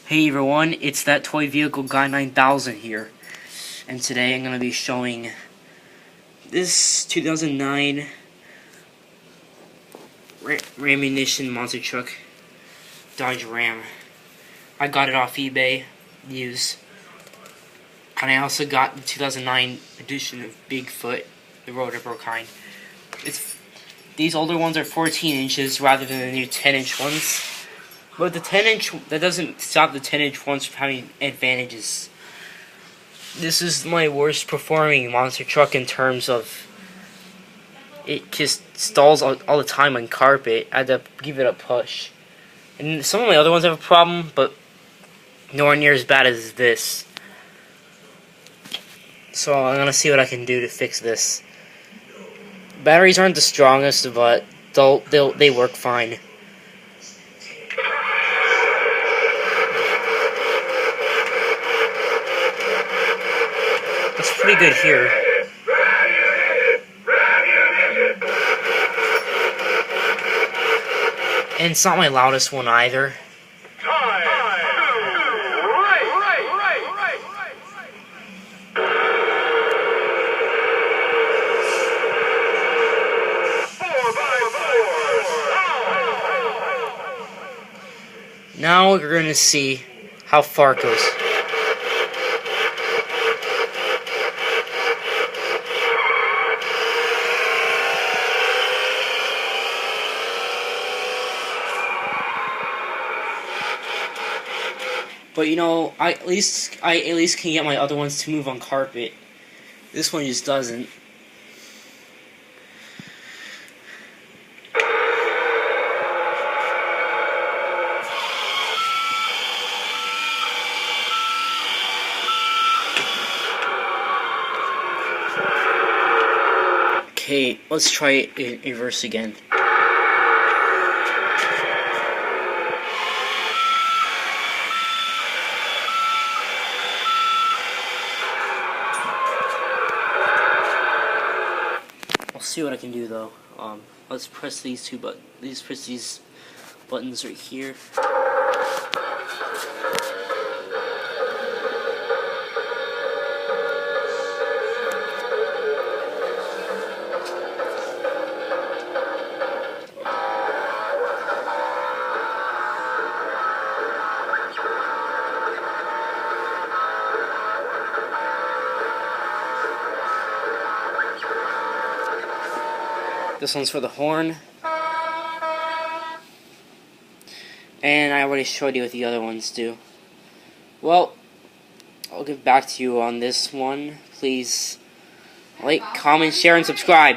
Hey everyone, it's that toy vehicle guy 9000 here, and today I'm going to be showing this 2009 Rammunition monster truck Dodge Ram. I got it off eBay, used, and I also got the 2009 edition of Bigfoot, the rotable kind. These older ones are 14 inches rather than the new 10-inch ones. But the 10-inch, that doesn't stop the 10-inch ones from having advantages. This is my worst performing monster truck in terms of it just stalls all the time on carpet. I had to give it a push. And some of my other ones have a problem, but nowhere near as bad as this. So I'm gonna see what I can do to fix this. Batteries aren't the strongest, but they work fine. It's pretty good here. And it's not my loudest one either. Now we're going to see how far it goes. But you know, I at least can get my other ones to move on carpet. This one just doesn't. Okay, let's try it in reverse again. I'll see what I can do though. Let's press these these buttons right here. This one's for the horn. And I already showed you what the other ones do. Well, I'll get back to you on this one. Please like, comment, share, and subscribe.